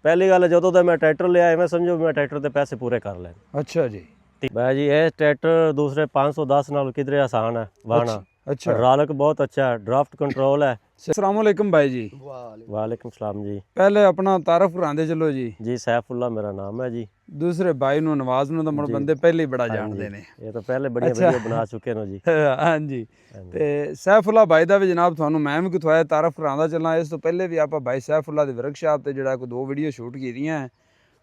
ਪਹਿਲੀ ਗੱਲ ਜਦੋਂ ਦਾ ਮੈਂ ਟਰੈਕਟਰ ਲਿਆ ਮੈਂ ਸਮਝੋ ਮੈਂ ਟਰੈਕਟਰ ਤੇ ਪੈਸੇ ਪੂਰੇ ਕਰ ਲਏ। ਅੱਛਾ ਜੀ। भाई जी ये ट्रैक्टर दूसरे 510 नाल किधरे आसान है वाहना। अच्छा हाइड्रोलिक बहुत अच्छा है, ड्राफ्ट कंट्रोल है। अस्सलाम वालेकुम भाई जी। वालेकुम सलाम जी। पहले अपना तारफ करांदे चलो जी। जी सैफुल्ला मेरा नाम है जी। दूसरे भाई नु नवाज नु तो मुड़ बंदे पहले ही बड़ा जानते ने। ये तो पहले बढ़िया अच्छा। वीडियो बना चुके हैं जी। हाँ जी। ते सैफुल्ला भाई दा भी जनाब थानू मैं भी किथों तारफ करांदा चलना। इस तो पहले भी आपां भाई सैफुल्ला दी वर्कशॉप ते जेड़ा कोई 2 वीडियो शूट कीतियां है।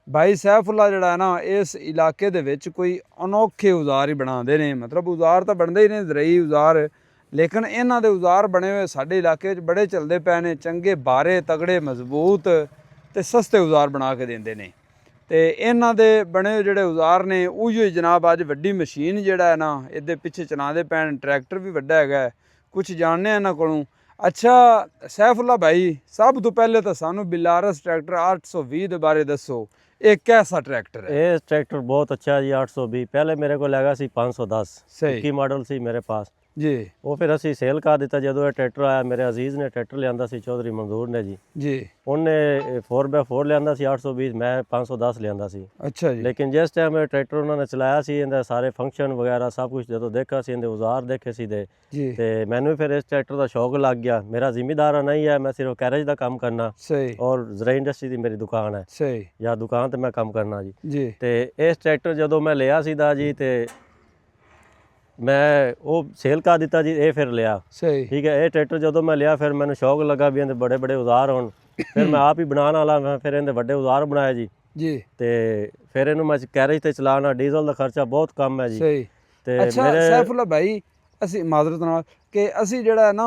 भाई सैफुल्ला जिहड़ा है ना इस इलाके दे विच कोई अनोखे औजार ही बनाते ने। मतलब औजार तो बनते ही ने जरई औजार, लेकिन इन्हां दे औजार बने हुए साडे इलाके च बड़े चलते पे ने। चंगे बारे तगड़े मजबूत ते सस्ते औजार बना के देंदे ने। ते इन्हां दे बने हुए जिहड़े औजार ने उही जनाब अज वड्डी मशीन जिहड़ा है ना इहदे पिछे चलाते पे। ट्रैक्टर भी वड्डा हैगा, कुछ जानने इन्हां कोलों। अच्छा सैफुल्ला भाई, सब तो पहले तो सानू बिलारस ट्रैक्टर 820 दे बारे दसो। एक कैसा ट्रैक्टर है? ये ट्रैक्टर बहुत अच्छा है जी। 820 पहले मेरे को लगा सी 510 सही की मॉडल सी मेरे पास जी वो फिर असी सेल कर दिता। जो ये ट्रैक्टर आया मेरे अजीज ने ट्रैक्टर लिया सी, चौधरी मंजूर ने जी उन्हें 4x4 लिया सी 820, मैं 510 लिया सी। अच्छा जी। लेकिन जिस टाइम ट्रैक्टर उन्होंने चलाया सी इनके सारे फंक्शन वगैरह सब कुछ जो देखा सी, इनके औजार देखे सी दे ते मैनू फिर इस ट्रैक्टर का शौक लग गया। मेरा जिम्मेदार नहीं है, मैं सिर्फ कैरेज का काम करना सही और जराई इंडस्ट्री की मेरी दुकान है सही या दुकान ते मैं काम करना जी। ते इस ट्रैक्टर जो मैं लिया सीधा जी ते मैं वो सेल कर दिता जी। ये फिर लिया सही ठीक है। ये ट्रैक्टर जो मैं लिया फिर मैंने शौक लगा भी इनके बड़े बड़े औजार होन। फिर मैं आप ही बनाने वाला, मैं फिर इनके बड़े औजार बनाए जी ते फिर इन्हू मैं कैरेज ते चलाना। डीजल का खर्चा बहुत कम है जी। सही ते अच्छा मेरे सैफुल्ला भाई ਅਸੀਂ ਮਾਜ਼ਰਤ ਨਾਲ ਕਿ ਅਸੀਂ ਜਿਹੜਾ ਨਾ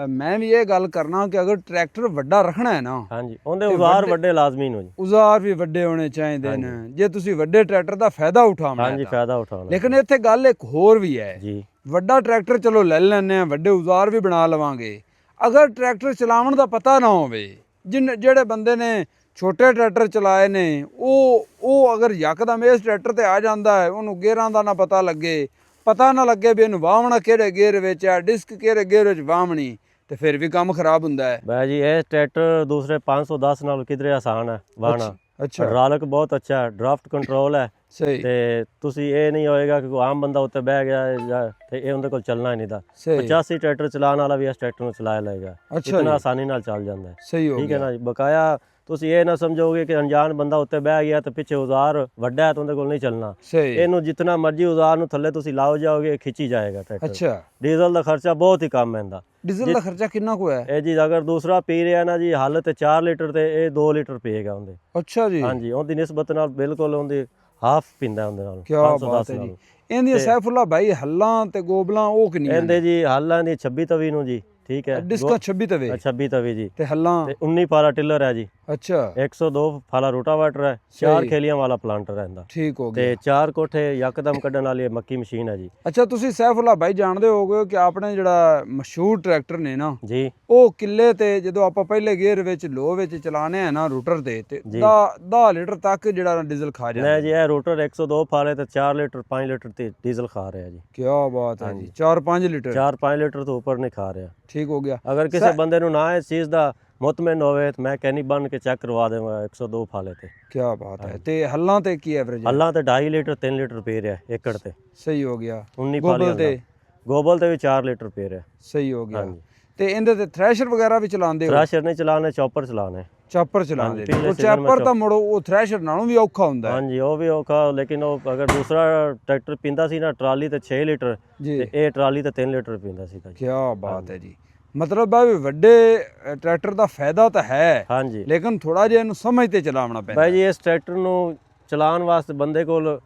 ਮੈਂ ਵੀ ਇਹ ਗੱਲ ਕਰਨਾ ਕਿ ਅਗਰ ਟਰੈਕਟਰ ਵੱਡਾ ਰੱਖਣਾ ਹੈ ਨਾ ਹਾਂਜੀ ਉਹਦੇ ਔਜ਼ਾਰ ਵੱਡੇ ਲਾਜ਼ਮੀ ਨੇ ਜੀ। ਔਜ਼ਾਰ ਵੀ ਵੱਡੇ ਹੋਣੇ ਚਾਹੀਦੇ ਨੇ ਜੇ ਤੁਸੀਂ ਵੱਡੇ ਟਰੈਕਟਰ ਦਾ ਫਾਇਦਾ ਉਠਾਉਣਾ ਹੈ। ਹਾਂਜੀ ਫਾਇਦਾ ਉਠਾਉਣਾ। ਲੇਕਿਨ ਇੱਥੇ ਗੱਲ ਇੱਕ ਹੋਰ ਵੀ ਹੈ ਜੀ। ਵੱਡਾ ਟਰੈਕਟਰ ਚਲੋ ਲੈ ਲੈਣੇ ਆ, ਵੱਡੇ ਔਜ਼ਾਰ ਵੀ ਬਣਾ ਲਵਾਂਗੇ। ਅਗਰ ਟਰੈਕਟਰ ਚਲਾਉਣ ਦਾ ਪਤਾ ਨਾ ਹੋਵੇ, ਜਿਹੜੇ ਬੰਦੇ ਨੇ ਛੋਟੇ ਟਰੈਕਟਰ ਚਲਾਏ ਨੇ ਉਹ ਅਗਰ ਯਕਦਮ ਇਸ ਟਰੈਕਟਰ ਤੇ ਆ ਜਾਂਦਾ ਹੈ, ਉਹਨੂੰ ਗੇਅਰਾਂ ਦਾ ਨਾ ਪਤਾ ਲੱਗੇ, ਪਤਾ ਨਾ ਲੱਗੇ ਵੀ ਇਹਨੂੰ ਵਾਹਣਾ ਕਿਹੜੇ ਗੇਅਰ ਵਿੱਚ ਆ, ਡਿਸਕ ਕਿਹੜੇ ਗੇਅਰ ਵਿੱਚ ਵਾਹਣੀ, ਤੇ ਫਿਰ ਵੀ ਕੰਮ ਖਰਾਬ ਹੁੰਦਾ ਹੈ। भाई जी ये ट्रैक्टर दूसरे 510 नाल किधरे आसान है वाहना। अच्छा हाइड्रोलिक बहुत अच्छा है, ड्राफ्ट कंट्रोल है सही ਤੇ ਤੁਸੀਂ ਇਹ ਨਹੀਂ ਹੋਏਗਾ ਕਿ ਕੋਈ ਆਮ ਬੰਦਾ ਉੱਤੇ ਬਹਿ ਗਿਆ ਤੇ ਇਹ ਉਹਦੇ ਕੋਲ ਚੱਲਣਾ ਹੀ ਨਹੀਂ ਦਾ। सही 85 ਟਰੈਕਟਰ ਚਲਾਉਣ ਵਾਲਾ ਵੀ ਇਸ ਟਰੈਕਟਰ ਨੂੰ ਚਲਾਇਆ ਲਏਗਾ, अच्छा ਇਤਨਾ जी ਆਸਾਨੀ ਨਾਲ ਚੱਲ ਜਾਂਦਾ ਹੈ। सही हो ਠੀਕ ਹੈ गया ਨਾ ਜੀ। ਬਕਾਇਆ ਤੁਸੀਂ ਇਹ ਨਾ ਸਮਝੋਗੇ ਕਿ ਅਣਜਾਣ ਬੰਦਾ ਉੱਤੇ ਬਹਿ ਗਿਆ ਤੇ ਪਿੱਛੇ ਔਜ਼ਾਰ ਵੱਡਾ ਹੈ ਤਾਂ ਉਹਦੇ ਕੋਲ ਨਹੀਂ ਚੱਲਣਾ। सही ਇਹਨੂੰ ਜਿੰਨਾ ਮਰਜ਼ੀ ਔਜ਼ਾਰ ਨੂੰ ਥੱਲੇ ਤੁਸੀਂ ਲਾਓ ਜਾਓਗੇ ਖਿੱਚੀ ਜਾਏਗਾ ਟਰੈਕਟਰ। अच्छा ਡੀਜ਼ਲ ਦਾ ਖਰਚਾ ਬਹੁਤ ਹੀ ਕਮ ਹੈ ਇਹਦਾ। डीजल का खर्चा कितना को है? ਇਹ ਜੀ ਅਗਰ ਦੂਸਰਾ ਪੀ ਰਿਹਾ ਨਾ ਜੀ ਹੱਲ ਤੇ 4 ਲੀਟਰ ਤੇ ਇਹ 2 ਲੀਟਰ ਪੀਏਗਾ ਉਹਦੇ। अच्छा जी ਹਾਂਜੀ ਉਹਦੀ ਨਿਸਬਤ ਨਾਲ ਬਿਲਕੁਲ ਉਹਦੀ ਹਾਫ ਪੀਂਦਾ ਉਹਦੇ ਨਾਲ। क्या बात है जी। ਇਹਦੀਆਂ ਸੈਫੁੱਲਾ ਭਾਈ ਹੱਲਾਂ ਤੇ ਗੋਬਲਾਂ ਉਹ ਕਿੰਨੀਆਂ ਇਹਦੇ ਜੀ ਹੱਲਾਂ ਦੀ 26 ਤਵੀ ਨੂੰ ਜੀ ਠੀਕ ਹੈ। ਡਿਸਕਾਂ 26 ਤਵੇ 26 ਤਵੀ ਜੀ ਤੇ ਹੱਲਾਂ ਤੇ 19 ਫਾਲਾ ਟਿਲਰ ਹੈ ਜੀ। अच्छा 102 ਫਾਲਾ ਰੋਟਾਵੇਟਰ ਹੈ, 4 ਖੇਲੀਆਂ ਵਾਲਾ ਪਲਾਂਟਰ ਹੈ ਇਹਦਾ ठीक हो ਤੇ गया। 4 ਕੋਠੇ ਯਕਦਮ ਕੱਢਣ ਵਾਲੀ ਮੱਕੀ ਮਸ਼ੀਨ ਹੈ ਜੀ। ਅੱਛਾ ਤੁਸੀਂ ਸੈਫੁੱਲਾ ਭਾਈ ਜਾਣਦੇ ਹੋਗੇ ਕਿ ਆਪਣੇ ਜਿਹੜਾ ਮਸ਼ਹੂਰ ਟਰੈਕਟਰ ਨੇ ਨਾ ਜੀ ਉਹ ਕਿੱਲੇ ਤੇ ਜਦੋਂ ਆਪਾਂ ਪਹਿਲੇ ਗੇਅਰ ਵਿੱਚ ਲੋ ਵਿੱਚ ਚਲਾਣੇ ਆ ਨਾ ਰੂਟਰ ਤੇ 10 ਲੀਟਰ ਤੱਕ ਜਿਹੜਾ ਡੀਜ਼ਲ ਖਾ ਜਾਂਦਾ। ਨਹੀਂ ਜੀ ਇਹ ਰੋਟਰ 102 ਫਾਲੇ ਤੇ 4 ਲੀਟਰ 5 ਲੀਟਰ ਤੇ ਡੀਜ਼ਲ ਖਾ ਰਿਹਾ ਜੀ। ਕੀ ਬਾਤ ਹੈ ਜੀ। 4-5 ਲੀਟਰ 4-5 ਲੀਟਰ ਤੋਂ ਉੱਪਰ ਨਹੀਂ ਖਾ ਰਿਹਾ। ਠੀਕ ਹੋ ਗਿਆ। ਅਗਰ ਕਿਸੇ ਬੰਦੇ ਨੂੰ ਨਾ ਇਸ ਚੀਜ਼ ਦਾ ਮੁਤਮਿਨ ਹੋਵੇ ਤਾਂ ਮੈਂ ਕੈਨੀ ਬਣ ਕੇ ਚੈੱਕ ਕਰਵਾ ਦੇਵਾਂ 102 ਫਾਲੇ ਤੇ। ਕੀ ਬਾਤ ਹੈ। ਤੇ ਹੱਲਾਂ ਤੇ ਕੀ ਐਵਰੇਜ? ਹੱਲਾਂ ਤੇ 2.5 ਲੀਟਰ 3 ਲੀਟਰ ਪੀ ਰਿਹਾ ਏਕੜ ਤੇ। ਸਹੀ ਹੋ ਗਿਆ। 19 ਗੋਬਲ ਫਾਲੇ ਤੇ ਗੋਬਲ ਤੇ ਵੀ 4 ਲੀਟਰ ਪੀ ਰਿਹਾ। ਸਹੀ ਹੋ ਗਿਆ। ਹਾਂਜੀ ਤੇ ਇਹਦੇ ਤੇ ਥ੍ਰੈਸ਼ਰ ਵਗੈਰਾ ਵੀ ਚਲਾਉਂਦੇ ਹੋ? ਥ੍ਰੈਸ਼ਰ ਨਹੀਂ ਚਲਾਣੇ, ਚੌਪਰ ਚਲਾਣੇ। ਚਾਪਰ ਚਲਾਉਂਦੇ ਪਿਛਲੇ ਉਹ season ਚਾਪਰ ਤਾਂ ਮੁੜੋ ਉਹ ਥ੍ਰੈਸ਼ਰ ਨਾਲੋਂ ਵੀ ਔਖਾ ਹੁੰਦਾ ਹੈ। ਹਾਂਜੀ ਉਹ ਵੀ ਔਖਾ, ਲੇਕਿਨ ਉਹ ਅਗਰ ਦੂਸਰਾ ਟਰੈਕਟਰ ਪੀਂਦਾ ਸੀ ਨਾ ਟਰਾਲੀ ਤੇ 6 ਲੀਟਰ ਜੀ ਤੇ ਇਹ ਟਰਾਲੀ ਤੇ 3 ਲੀਟਰ ਪੀਂਦਾ ਸੀ ਜੀ। ਕੀ ਬਾਤ ਹੈ ਜੀ। ਮਤਲਬ ਹੈ ਵੀ ਵੱਡੇ ਟਰੈਕਟਰ ਦਾ ਫਾਇਦਾ ਤਾਂ ਹੈ, ਹਾਂਜੀ ਲੇਕਿਨ ਥੋੜਾ ਜਿਹਾ ਇਹਨੂੰ ਸਮਝ ਤੇ ਚਲਾਉਣਾ ਪੈਂਦਾ। ਭਾਈ ਜੀ ਇਸ ਟਰੈਕਟਰ ਨੂੰ ਚਲਾਉਣ ਵਾਸਤੇ ਬੰਦੇ ਕੋਲ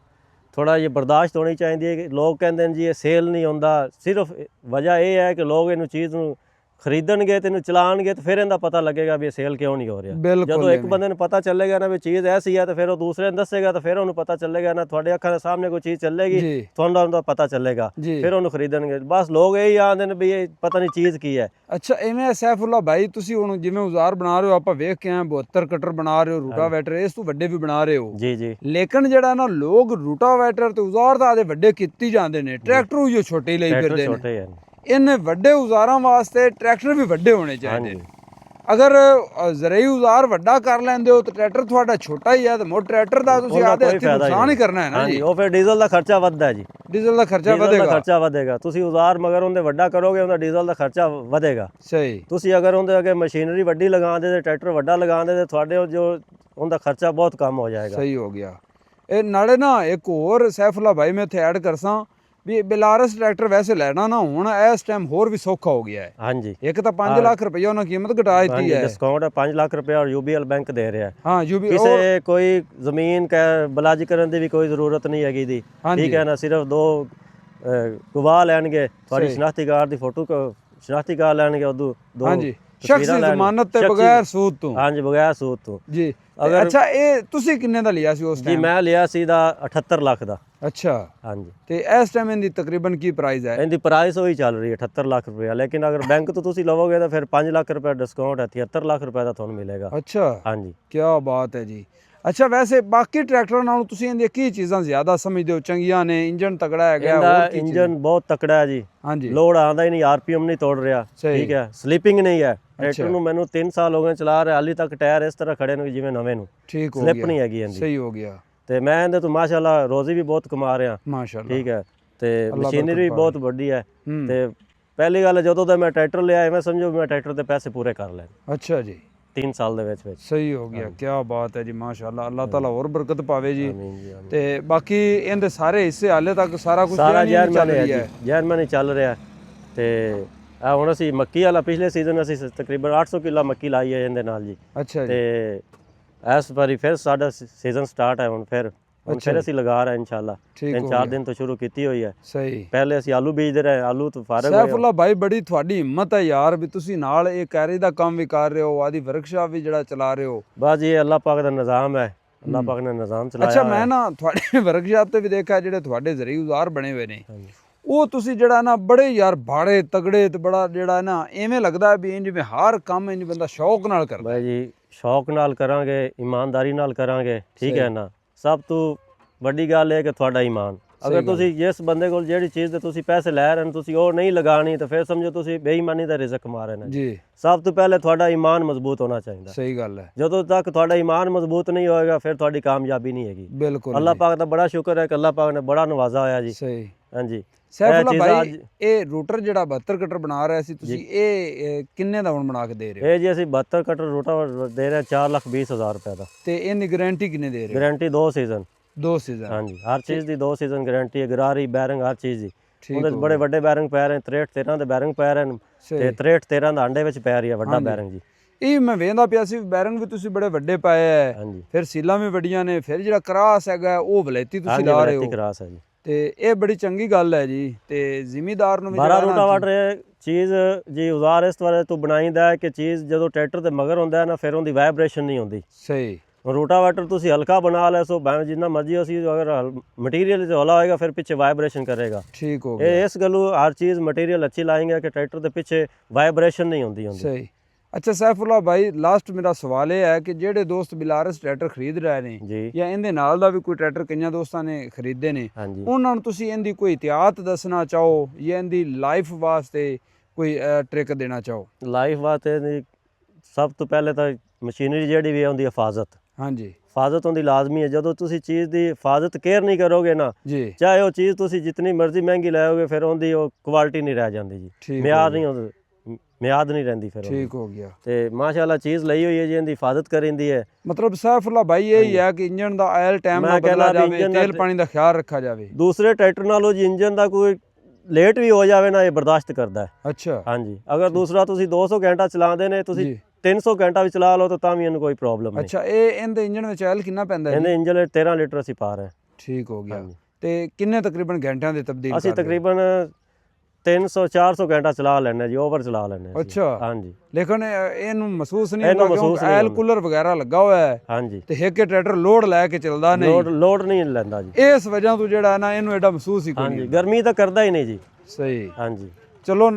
ਥੋੜਾ ਜਿਹਾ ਬਰਦਾਸ਼ਤ ਹੋਣੀ ਚਾਹੀਦੀ ਹੈ। ਕਿ ਲੋਕ ਕਹਿੰਦੇ ਨੇ ਜੀ ਇਹ ਸੇਲ ਨਹੀਂ ਹੁੰਦਾ, ਸਿਰਫ ਵਜ੍ਹਾ ਇਹ ਹੈ ਕਿ ਲੋਕ ਇਹਨੂੰ ਚੀਜ਼ ਨੂੰ ਖਰੀਦਣਗੇ ਤੇ ਇਹਨੂੰ ਚਲਾਉਣਗੇ ਤੇ ਫਿਰ ਇਹਦਾ ਪਤਾ ਲੱਗੇਗਾ ਵੀ ਇਹ ਸੇਲ ਕਿਉਂ ਨਹੀਂ ਹੋ ਰਿਹਾ। ਜਦੋਂ ਇੱਕ ਬੰਦੇ ਨੂੰ ਪਤਾ ਚੱਲੇਗਾ ਨਾ ਵੀ ਚੀਜ਼ ਐਸੀ ਹੈ ਤੇ ਫਿਰ ਉਹ ਦੂਸਰੇ ਨੂੰ ਦੱਸੇਗਾ ਤੇ ਫਿਰ ਉਹਨੂੰ ਪਤਾ ਚੱਲੇਗਾ ਨਾ, ਤੁਹਾਡੇ ਅੱਖਾਂ ਦੇ ਸਾਹਮਣੇ ਕੋਈ ਚੀਜ਼ ਚੱਲੇਗੀ ਤੁਹਾਨੂੰ ਉਹਦਾ ਪਤਾ ਚੱਲੇਗਾ, ਫਿਰ ਉਹਨੂੰ ਖਰੀਦਣਗੇ। ਬਸ ਲੋਕ ਇਹੀ ਆਂਦੇ ਨੇ ਵੀ ਇਹ ਪਤਾ ਨਹੀਂ ਚੀਜ਼ ਕੀ ਹੈ। ਅੱਛਾ ਇਵੇਂ ਸੈਫੁੱਲਾ ਭਾਈ ਤੁਸੀਂ ਹੁਣ ਜਿਵੇਂ ਔਜ਼ਾਰ ਬਣਾ ਰਹੇ ਹੋ, ਆਪਾਂ ਵੇਖ ਕੇ ਆਏ 72 ਕਟਰ ਬਣਾ ਰਹੇ ਹੋ, ਰੂਟਾਵੇਟਰ ਇਸ ਤੋਂ ਵੱਡੇ ਵੀ ਬਣਾ ਰਹੇ ਹੋ ਜੀ ਜੀ। ਲੇਕਿਨ ਜਿਹੜਾ ਨਾ ਲੋਕ ਰੂਟਾਵੇਟਰ ਤੇ ਔਜ਼ਾਰ ਤਾਂ ਆਦੇ ਵੱਡੇ ਕੀਤੀ ਜਾਂਦੇ ਨੇ, ਟਰੈਕਟਰ ਉਹ ਛੋਟੇ ਲਈ ਫਿਰਦੇ ਨੇ। ਇਹਨੇ ਵੱਡੇ ਔਜ਼ਾਰਾਂ ਵਾਸਤੇ ਟਰੈਕਟਰ ਵੀ ਵੱਡੇ ਹੋਣੇ ਚਾਹੀਦੇ ਨੇ। ਅਗਰ ਜ਼ਰਈ ਔਜ਼ਾਰ ਵੱਡਾ ਕਰ ਲੈਂਦੇ ਹੋ ਤਾਂ ਟਰੈਕਟਰ ਤੁਹਾਡਾ ਛੋਟਾ ਹੀ ਹੈ ਤੇ ਮੋਟਰ ਟਰੈਕਟਰ ਦਾ ਤੁਸੀਂ ਉਹਦਾ ਆਦੇ ਕੋਈ ਹੱਥੀਂ ਫਾਇਦਾ ਹੀ ਨੁਕਸਾਨ ਹੀ ਨਹੀਂ। ਕਰਨਾ ਹੈ ਨਾ ਹਾਂਜੀ ਜੀ। ਉਹ ਫਿਰ ਡੀਜ਼ਲ ਦਾ ਖਰਚਾ ਵੱਧਦਾ ਜੀ, ਡੀਜ਼ਲ ਦਾ ਖਰਚਾ ਡੀਜ਼ਲ ਦਾ ਵਧੇਗਾ। ਖਰਚਾ ਵਧੇਗਾ। ਤੁਸੀਂ ਔਜ਼ਾਰ ਮਗਰ ਉਹਦੇ ਵੱਡਾ ਕਰੋਗੇ ਉਹਦਾ ਡੀਜ਼ਲ ਦਾ ਖਰਚਾ ਵਧੇਗਾ। ਸਹੀ। ਤੁਸੀਂ ਅਗਰ ਉਹਦੇ ਅੱਗੇ ਮਸ਼ੀਨਰੀ ਵੱਡੀ ਲਗਾਉਂਦੇ ਤੇ ਟਰੈਕਟਰ ਵੱਡਾ ਲਗਾਉਂਦੇ ਤੇ ਤੁਹਾਡੇ ਉਹ ਜੋ ਉਹਦਾ ਖਰਚਾ ਬਹੁਤ ਕਮ ਹੋ ਜਾਏਗਾ। ਸਹੀ ਹੋ ਗਿਆ। ਇਹ ਨਾਲੇ ਨਾ ਇੱਕ ਹੋਰ ਸੈਫੁੱਲਾ ਭਾਈ ਮੈਂ ਇੱਥੇ ਐਡ ਕਰਸਾਂ ਵੀ ਬਿਲਾਰਸ ਟਰੈਕਟਰ ਵੈਸੇ ਲੈਣਾ ਨਾ ਹੁਣ ਇਸ ਟਾਈਮ ਹੋਰ ਵੀ ਸੌਖਾ ਹੋ ਗਿਆ ਹੈ। ਹਾਂਜੀ ਇੱਕ ਤਾਂ 5 ਲੱਖ ਰੁਪਏ ਉਹਨਾਂ ਕੀਮਤ ਘਟਾ ਦਿੱਤੀ ਹੈ। ਡਿਸਕਾਊਂਟ 5 ਲੱਖ ਰੁਪਏ ਔਰ UBL ਬੈਂਕ ਦੇ ਰਿਹਾ ਹੈ। ਹਾਂ ਯੂਬੀ ਕਿਸੇ ਕੋਈ ਜ਼ਮੀਨ ਬਲਾਜ ਕਰਨ ਦੀ ਵੀ ਕੋਈ ਜ਼ਰੂਰਤ ਨਹੀਂ ਹੈਗੀ ਦੀ। ਠੀਕ ਹੈ ਨਾ, ਸਿਰਫ 2 ਗਵਾਹ ਲੈਣਗੇ, ਤੁਹਾਡੀ ਸ਼ਨਾਖਤੀ ਕਾਰਡ ਦੀ ਫੋਟੋ ਸ਼ਨਾਖਤੀ ਕਾਰਡ ਲੈਣਗੇ, ਉਦੋਂ 2 ਹਾਂਜੀ ਸ਼ਖਸੀ ਜ਼ਮਾਨਤ ਤੇ ਬਗੈਰ ਸੂਦ ਤੋਂ। ਹਾਂਜੀ ਬਗੈਰ ਸੂਦ ਤੋਂ ਜੀ। ਅੱਛਾ ਇਹ ਤੁਸੀਂ ਕਿੰਨੇ ਦਾ ਲਿਆ ਸੀ ਉਸ ਜੀ? ਟਾਈਮ ਮੈਂ ਲਿਆ ਸੀ ਦਾ 78 ਲੱਖ ਦਾ। ਅੱਛਾ। ਹਾਂਜੀ ਤੇ ਇਸ ਟਾਈਮ ਇਹਦੀ ਤਕਰੀਬਨ ਕੀ ਪ੍ਰਾਈਸ ਹੈ? ਇਹਦੀ ਪ੍ਰਾਈਸ ਉਹੀ ਚੱਲ ਰਹੀ ਹੈ 78 ਲੱਖ ਰੁਪਏ, ਲੇਕਿਨ ਅਗਰ ਬੈਂਕ ਤੋਂ ਤੁਸੀਂ ਲਵੋਗੇ ਤਾਂ ਫਿਰ 5 ਲੱਖ ਰੁਪਏ ਡਿਸਕਾਊਂਟ ਹੈ, 73 ਲੱਖ ਰੁਪਏ ਦਾ ਤੁਹਾਨੂੰ ਮਿਲੇਗਾ। ਅੱਛਾ ਹਾਂਜੀ ਕੀ ਬਾਤ ਹੈ ਜੀ। ਅੱਛਾ ਵੈਸੇ ਬਾਕੀ ਟਰੈਕਟਰਾਂ ਨਾਲੋਂ ਤੁਸੀਂ ਇਹਦੀਆਂ ਕੀ ਚੀਜ਼ਾਂ ਜ਼ਿਆਦਾ ਸਮਝਦੇ ਹੋ ਚੰਗੀਆਂ ਨੇ? ਇੰਜਨ ਤਗੜਾ ਹੈਗਾ? ਇਹਦਾ ਇੰਜਨ ਬਹੁਤ ਤਕੜਾ ਹੈ ਜੀ। ਹਾਂਜੀ ਲੋਡ ਆਉਂਦਾ ਹੀ ਨਹੀਂ, RPM ਨਹੀਂ ਤੋੜ ਰਿਹਾ। ਠੀਕ ਹੈ, ਸਲੀਪਿੰਗ ਨਹੀਂ ਹੈ ਟਰੈਕਟਰ ਨੂੰ। ਮੈਨੂੰ 3 ਸਾਲ ਹੋ ਗਏ ਚਲਾ ਰਿਹਾ, ਹਾਲੇ ਤੱਕ ਟਾਇਰ ਇਸ ਤਰ੍ਹਾਂ ਖੜੇ ਨੇ ਜਿਵੇਂ ਨਵੇਂ ਨੂੰ। ਠੀਕ ਹੋ ਸਲਿੱਪ ਗਿਆ। ਨਹੀਂ ਹੈਗੀ ਇਹਦੀ। ਸਹੀ ਹੋ ਗਿਆ। ਤੇ ਮੈਂ ਇਹਦੇ ਤੋਂ ਮਾਸ਼ਾਅੱਲਾ ਰੋਜ਼ੀ ਵੀ ਬਹੁਤ ਕਮਾ ਰਿਹਾ। ਮਾਸ਼ਾਅੱਲਾ। ਠੀਕ ਹੈ, ਤੇ ਮਸ਼ੀਨਰੀ ਵੀ ਬਹੁਤ ਵੱਡੀ ਹੈ। ਤੇ ਪਹਿਲੀ ਗੱਲ ਜਦੋਂ ਦਾ ਮੈਂ ਟਰੈਕਟਰ ਲਿਆ ਮੈਂ ਸਮਝੋ ਮੈਂ ਟਰੈਕਟਰ ਦੇ ਪੈਸੇ ਪੂਰੇ ਕਰ ਲਏ। ਅੱਛਾ ਜੀ। 3 ਸਾਲ ਦੇ ਵਿੱਚ। ਸਹੀ ਹੋ ਗਿਆ। ਕੀ ਬਾਤ ਹੈ ਜੀ। ਮਾਸ਼ਾਅੱਲਾ। ਅੱਲਾਹ ਤਾਲਾ ਹੋਰ ਬਰਕਤ ਪਾਵੇ ਜੀ। ਆਮੀਨ ਜੀ ਆਮੀਨ। ਤੇ ਬਾਕੀ ਇਹਦੇ ਸਾਰੇ ਹਿੱਸੇ ਹਾਲੇ ਤੱਕ ਸਾਰਾ ਕੁਝ ਸਾਰਾ ਚੱਲ ਰਹੀ ਹੈ। ਜਰਮਨੀ ਚੱਲ ਰਿਹਾ। ਤੇ ਆ ਹੁਣ ਅਸੀਂ ਮੱਕੀ ਵਾਲਾ ਪਿਛਲੇ ਸੀਜ਼ਨ ਅਸੀਂ ਤਕਰੀਬਨ 800 ਕਿੱਲਾ ਮੱਕੀ ਲਾਈ ਹੈ ਇਹਦੇ ਨਾਲ ਜੀ। ਅੱਛਾ ਜੀ। ਤੇ ਇਸ ਵਾਰੀ ਫਿਰ ਸਾਡਾ ਸੀਜ਼ਨ ਸਟਾਰਟ ਹੈ ਹੁਣ ਫਿਰ ਅਸੀਂ ਲਗਾ ਰਹੇ ਇਨਸ਼ਾਅੱਲਾ। 3-4 ਦਿਨ ਤੋਂ ਸ਼ੁਰੂ ਕੀਤੀ ਹੋਈ ਹੈ। ਸਹੀ। ਪਹਿਲੇ ਅਸੀਂ ਆਲੂ ਬੀਜਦੇ ਰਹੇ, ਆਲੂ ਤੋਂ ਫਾਰਗ ਹੋਏ। ਸੈਫੁੱਲਾ ਭਾਈ ਬੜੀ ਤੁਹਾਡੀ ਹਿੰਮਤ ਹੈ ਯਾਰ ਵੀ ਤੁਸੀਂ ਨਾਲ ਇਹ ਕੈਰੀ ਦਾ ਕੰਮ ਵੀ ਕਰ ਰਹੇ ਹੋ, ਆਦੀ ਵਰਕਸ਼ਾਪ ਵੀ ਜਿਹੜਾ ਚਲਾ ਰਹੇ ਹੋ। ਬਸ ਇਹ ਅੱਲਾਹ ਪਾਕ ਦਾ ਨਿਜ਼ਾਮ ਹੈ, ਅੱਲਾਹ ਪਾਕ ਨੇ ਨਿਜ਼ਾਮ ਚਲਾਇਆ। ਅੱਛਾ ਮੈਂ ਨਾ ਤੁਹਾਡੇ ਵਰਕਸ਼ਾਪ ਤੇ ਵੀ ਦੇਖਿਆ ਜਿਹੜੇ ਤੁਹਾਡੇ ਜ਼ਰੀਏ ਔਜ਼ਾਰ ਬਣੇ ਹੋਏ ਨੇ ਉਹ ਤੁਸੀਂ ਜਿਹੜਾ ਨਾ ਬੜੇ ਯਾਰ ਬਾੜੇ ਤਗੜੇ ਤੇ ਬੜਾ ਜਿਹੜਾ ਨਾ ਐਵੇਂ ਲੱਗਦਾ ਵੀ ਇੰਜ ਜਿਵੇਂ ਹਰ ਕੰਮ ਇੰਜ ਬੰਦਾ ਸ਼ੌਕ ਨਾਲ ਕਰਦਾ। ਬਾਈ ਜੀ ਸ਼ੌਕ ਨਾਲ ਕਰਾਂਗੇ, ਇਮਾਨਦਾਰੀ ਨਾਲ ਕਰਾਂਗੇ। ਠੀਕ ਹੈ ਨਾ, ਸਭ ਤੋਂ ਵੱਡੀ ਗੱਲ ਇਹ ਕਿ ਤੁਹਾਡਾ ਈਮਾਨ। ਅਗਰ ਤੁਸੀਂ ਜਿਸ ਬੰਦੇ ਕੋਲ ਜਿਹੜੀ ਚੀਜ਼ ਦੇ ਤੁਸੀਂ ਪੈਸੇ ਲੈ ਰਹੇ ਹੋ ਤੁਸੀਂ ਉਹ ਨਹੀਂ ਲਗਾਣੀ ਤਾਂ ਫਿਰ ਸਮਝੋ ਤੁਸੀਂ ਬੇਈਮਾਨੀ ਦਾ ਰਿਜ਼ਕ ਕਮਾ ਰਹੇ ਨੇ ਜੀ। ਸਭ ਤੋਂ ਪਹਿਲੇ ਤੁਹਾਡਾ ਈਮਾਨ ਮਜ਼ਬੂਤ ਹੋਣਾ ਚਾਹੀਦਾ। ਸਹੀ ਗੱਲ ਹੈ। ਜਦੋਂ ਤੱਕ ਤੁਹਾਡਾ ਈਮਾਨ ਮਜ਼ਬੂਤ ਨਹੀਂ ਹੋਏਗਾ ਫਿਰ ਤੁਹਾਡੀ ਕਾਮਯਾਬੀ ਨਹੀਂ ਹੈਗੀ। ਬਿਲਕੁਲ। ਅੱਲਾਹ ਪਾਕ ਦਾ ਬੜਾ ਸ਼ੁਕਰ ਹੈ ਕਿ ਅੱਲਾਹ ਪਾਕ ਨੇ ਬੜਾ ਨਵਾਜ਼ਾ ਹੋਇਆ ਜੀ। ਸਹੀ। ਹਾਂਜੀ ਸੈਫੁੱਲਾ ਭਾਈ ਇਹ ਰੂਟਰ ਜਿਹੜਾ 72 ਕਟਰ ਬਣਾ ਰਿਹਾ ਸੀ ਤੁਸੀਂ ਇਹ ਕਿੰਨੇ ਦਾ ਹੁਣ ਬਣਾ ਕੇ ਦੇ ਰਹੇ ਹੋ? ਇਹ ਜੀ ਅਸੀਂ 72 ਕਟਰ ਰੂਟਰ ਦੇ ਰਹੇ 4,20,000 ਰੁਪਏ ਦਾ। ਤੇ ਇਹਦੀ ਗਾਰੰਟੀ ਕਿੰਨੇ ਦੇ ਰਹੇ ਹੋ? Guarantee 2 season. 2 ਸੀਜ਼ਨ। ਹਾਂਜੀ ਹਰ ਚੀਜ਼ ਦੀ 2 ਸੀਜ਼ਨ ਗਾਰੰਟੀ ਹੈ। ਗਰਾਰੀ ਬੈਰਿੰਗ ਹਰ ਚੀਜ਼ ਦੀ। ਉਹਦੇ ਬੜੇ ਵੱਡੇ ਬੈਰਿੰਗ ਪੈ ਰਹੇ 63-13 ਦੇ ਬੈਰਿੰਗ ਪੈ ਰਹੇ ਨੇ ਤੇ 63-13 ਦਾ ਅੰਡੇ ਵਿੱਚ ਪੈ ਰਹੀ ਹੈ ਵੱਡਾ ਬੈਰਿੰਗ ਜੀ। ਇਹ ਮੈਂ ਵੇਖਦਾ ਪਿਆ ਸੀ ਬੈਰਿੰਗ ਵੀ ਤੁਸੀਂ ਬੜੇ ਵੱਡੇ ਪਾਏ ਹੈ। ਹਾਂਜੀ ਫਿਰ ਸੀਲਾਂ ਵੀ ਵੱਡੀਆਂ ਨੇ, ਫਿਰ ਜਿਹੜਾ ਕਰਾਸ ਹੈਗਾ ਉਹ ਵਲੈਤੀ ਤੁਸੀਂ ਲਾ ਰਹੇ ਹੋ। ਕਰਾਸ ਹੈ ਜੀ। ਤੇ ਇਹ ਬੜੀ ਚੰਗੀ ਗੱਲ ਹੈ ਜੀ। ਤੇ ਜ਼ਿਮੀਦਾਰ ਨੂੰ ਵੀ 12 ਰੂਟਾਵਾਟਰ ਚੀਜ਼ ਜੀ ਔਜ਼ਾਰ ਇਸ ਤਰ੍ਹਾਂ ਤੋਂ ਬਣਾਈਦਾ ਹੈ ਕਿ ਚੀਜ਼ ਜਦੋਂ ਟਰੈਕਟਰ ਦੇ ਮਗਰ ਹੁੰਦਾ ਹੈ ਨਾ ਫਿਰ ਉਹਦੀ ਵਾਈਬ੍ਰੇਸ਼ਨ ਨਹੀਂ ਹੁੰਦੀ। ਸਹੀ। ਰੂਟਾਵਾਟਰ ਤੁਸੀਂ ਹਲਕਾ ਬਣਾ ਲੈ ਸੋ ਭਾਵੇਂ ਜਿੰਨਾ ਮਰਜ਼ੀ ਅਸੀਂ ਅਗਰ ਮਟੀਰੀਅਲ ਤੇ ਹੌਲਾ ਹੋਏਗਾ ਫਿਰ ਪਿੱਛੇ ਵਾਈਬ੍ਰੇਸ਼ਨ ਕਰੇਗਾ। ਠੀਕ ਹੋ ਗਿਆ। ਇਹ ਇਸ ਗੱਲੋਂ ਹਰ ਚੀਜ਼ ਮਟੀਰੀਅਲ ਅੱਛੀ ਲਾਏंगे ਕਿ ਟਰੈਕਟਰ ਦੇ ਪਿੱਛੇ ਵਾਈਬ੍ਰੇਸ਼ਨ ਨਹੀਂ ਹੁੰਦੀ। ਸਹੀ। ਅੱਛਾ ਸੈਫੁੱਲਾ ਭਾਈ ਲਾਸਟ ਮੇਰਾ ਸਵਾਲ ਇਹ ਹੈ ਕਿ ਜਿਹੜੇ ਦੋਸਤ ਬਿਲਾਰਸ ਟਰੈਕਟਰ ਖਰੀਦ ਰਹੇ ਨੇ ਜਾਂ ਇਹਦੇ ਨਾਲ ਦਾ ਵੀ ਕੋਈ ਟਰੈਕਟਰ ਕਈਆਂ ਦੋਸਤਾਂ ਨੇ ਖਰੀਦੇ ਨੇ ਉਹਨਾਂ ਨੂੰ ਤੁਸੀਂ ਇਹਦੀ ਕੋਈ ਇhtiyat ਦੱਸਣਾ ਚਾਹੋ ਜਾਂ ਇਹਦੀ ਲਾਈਫ ਵਾਸਤੇ ਕੋਈ ਟ੍ਰਿਕ ਦੇਣਾ ਚਾਹੋ? ਲਾਈਫ ਵਾਸਤੇ ਸਭ ਤੋਂ ਪਹਿਲੇ ਤਾਂ ਮਸ਼ੀਨਰੀ ਜਿਹੜੀ ਵੀ ਹੈ ਉਹਦੀ ਹਿਫਾਜ਼ਤ। ਹਾਂਜੀ ਹਿਫਾਜ਼ਤ ਹੁੰਦੀ ਲਾਜ਼ਮੀ ਹੈ। ਜਦੋਂ ਤੁਸੀਂ ਚੀਜ਼ ਦੀ ਹਿਫਾਜ਼ਤ ਕੇਅਰ ਨਹੀਂ ਕਰੋਗੇ ਨਾ ਚਾਹੇ ਉਹ ਚੀਜ਼ ਤੁਸੀਂ ਜਿੰਨੀ ਮਰਜ਼ੀ ਮਹਿੰਗੀ ਲਾਓਗੇ ਫਿਰ ਉਹਦੀ ਉਹ ਕੁਆਲਿਟੀ ਨਹੀਂ ਰਹਿ ਜਾਂਦੀ ਜੀ। ਮਿਆਰ ਨਹੀਂ ਮਿਆਦ ਨਹੀਂ ਰਹਿੰਦੀ ਫਿਰ। ਠੀਕ ਹੋ ਗਿਆ। ਤੇ ਮਾਸ਼ਾਅੱਲਾ ਚੀਜ਼ ਲਈ ਹੋਈ ਹੈ ਜੀ, ਇਹਦੀ ਹਿਫਾਜ਼ਤ ਕਰਿੰਦੀ ਹੈ। ਮਤਲਬ ਸੈਫੁੱਲਾ ਭਾਈ ਇਹ ਹੀ ਹੈ ਕਿ ਇੰਜਨ ਦਾ ਆਇਲ ਟਾਈਮ ਨਾਲ ਬਦਲਿਆ ਜਾਵੇ, ਤੇਲ ਪਾਣੀ ਦਾ ਖਿਆਲ ਰੱਖਿਆ ਜਾਵੇ। ਦੂਸਰੇ ਟਰੈਕਟਰ ਨਾਲੋਂ ਜੀ ਇੰਜਨ ਦਾ ਕੋਈ ਲੇਟ ਵੀ ਹੋ ਜਾਵੇ ਨਾ ਇਹ ਬਰਦਾਸ਼ਤ ਕਰਦਾ ਹੈ। ਅੱਛਾ। ਹਾਂਜੀ ਅਗਰ ਦੂਸਰਾ ਤੁਸੀਂ 200 ਘੰਟਾ ਚਲਾਉਂਦੇ ਨੇ ਤੁਸੀਂ 300 ਘੰਟਾ ਵੀ ਚਲਾ ਲਓ ਤਾਂ ਵੀ ਇਹਨੂੰ ਕੋਈ ਪ੍ਰੋਬਲਮ ਨਹੀਂ। ਅੱਛਾ ਇਹ ਇਹਦੇ ਇੰਜਨ ਵਿੱਚ ਆਇਲ ਕਿੰਨਾ ਪੈਂਦਾ ਹੈ? ਇਹਦੇ ਇੰਜਨ 13 ਲੀਟਰ ਅਸੀਂ ਪਾ ਰਹੇ। ਠੀਕ ਹੋ ਗਿਆ। ਤੇ ਕਿੰਨੇ ਤਕਰੀਬਨ ਘੰਟਿਆਂ ਦੇ ਤਬਦੀਲ ਅਸੀਂ ਤਕਰੀਬਨ 300-400 ਘੰਟਾ ਚਲਾ ਲੈਣੇ ਜੀ, ਓਵਰ ਚਲਾ ਲੈਣੇ। ਅੱਛਾ। ਹਾਂਜੀ ਲੇਕਿਨ ਇਹਨੂੰ ਮਹਿਸੂਸ ਨਹੀਂ ਹੁੰਦਾ ਕਿਉਂਕਿ ਆਇਲ ਕੂਲਰ ਵਗੈਰਾ ਲੱਗਾ ਹੋਇਆ ਹੈ। ਹਾਂਜੀ ਤੇ ਇੱਕ ਟਰੈਕਟਰ ਲੋਡ ਲੈ ਕੇ ਚੱਲਦਾ ਨਹੀਂ, ਲੋਡ ਨਹੀਂ ਲੈਂਦਾ ਜੀ। ਇਸ ਵਜ੍ਹਾ ਤੋਂ ਜਿਹੜਾ ਨਾ ਇਹਨੂੰ ਐਡਾ ਮਹਿਸੂਸ ਹੀ ਕੋਈ ਨਹੀਂ। ਗਰਮੀ ਤਾਂ ਕਰਦਾ ਹੀ ਨਹੀਂ ਜੀ। ਸਹੀ। ਹਾਂਜੀ ਚਲੋ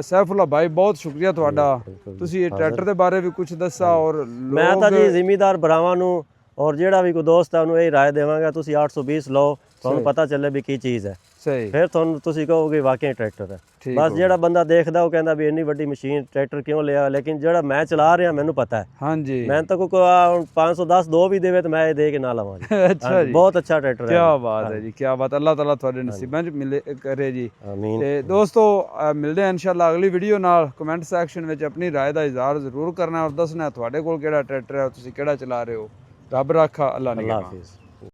ਸੈਫੁੱਲਾ ਭਾਈ ਬਹੁਤ ਸ਼ੁਕਰੀਆ ਤੁਹਾਡਾ, ਤੁਸੀਂ ਇਹ ਟਰੈਕਟਰ ਦੇ ਬਾਰੇ ਵੀ ਕੁਝ ਦੱਸਿਆ। ਔਰ ਮੈਂ ਤਾਂ ਜੀ ਜ਼ਿਮੀਦਾਰ ਭਰਾਵਾਂ ਨੂੰ ਔਰ ਜਿਹੜਾ ਵੀ ਕੋਈ ਦੋਸਤ ਹੈ ਉਹਨੂੰ ਇਹ ਰਾਏ ਦੇਵਾਂਗਾ ਤੁਸੀਂ 820 ਲਓ, ਤੁਹਾਨੂੰ ਪਤਾ ਚੱਲੇ ਵੀ ਕੀ ਚੀਜ਼ ਹੈ। ਸਹੀ ਫਿਰ ਤੁਹਾਨੂੰ ਤੁਸੀਂ ਕਹੋਗੇ ਵਾਕਈ ਟਰੈਕਟਰ ਹੈ। ਠੀਕ ਬਸ ਹੋ ਜਿਹੜਾ ਬੰਦਾ ਦੇਖਦਾ ਉਹ ਕਹਿੰਦਾ ਵੀ ਇੰਨੀ ਵੱਡੀ ਮਸ਼ੀਨ ਟਰੈਕਟਰ ਕਿਉਂ ਲਿਆ, ਲੇਕਿਨ ਜਿਹੜਾ ਮੈਂ ਚਲਾ ਰਿਹਾ ਮੈਨੂੰ ਪਤਾ ਹੈ। ਹਾਂਜੀ ਮੈਂ ਤਾਂ ਕੋਈ 510 ਦੋ ਵੀ ਦੇਵੇ ਤਾਂ ਮੈਂ ਇਹ ਦੇ ਕੇ ਨਾ ਲਵਾਂ ਜੀ। ਅੱਛਾ ਜੀ, ਬਹੁਤ ਅੱਛਾ ਟਰੈਕਟਰ ਹੈ। ਕੀ ਬਾਤ ਹੈ ਜੀ, ਕੀ ਬਾਤ। ਅੱਲਾਹ ਤਾਲਾ ਤੁਹਾਡੇ ਨਸੀਬਾਂ 'ਚ ਮਿਲੇ ਕਰੇ ਜੀ। ਆਮੀਨ। ਤੇ ਦੋਸਤੋ ਮਿਲਦੇ ਹਾਂ ਇਨਸ਼ਾਅੱਲਾ ਅਗਲੀ ਵੀਡੀਓ ਨਾਲ। ਕਮੈਂਟ ਸੈਕਸ਼ਨ ਵਿੱਚ ਆਪਣੀ ਰਾਏ ਦਾ ਇਜ਼ਹਾਰ ਜ਼ਰੂਰ ਕਰਨਾ ਔਰ ਦੱਸਣਾ ਤੁਹਾਡੇ ਕੋਲ ਕਿਹੜਾ ਟਰੈਕਟਰ ਹੈ, ਤੁਸੀਂ ਕਿਹੜਾ ਚਲਾ ਰਹੇ ਹੋ। ਰੱਬ ਰਾਖਾ, ਅੱਲਾ ਅੱਲਾਹ ਨਿਗਰਾਨ। ਹਾਫਿਜ਼।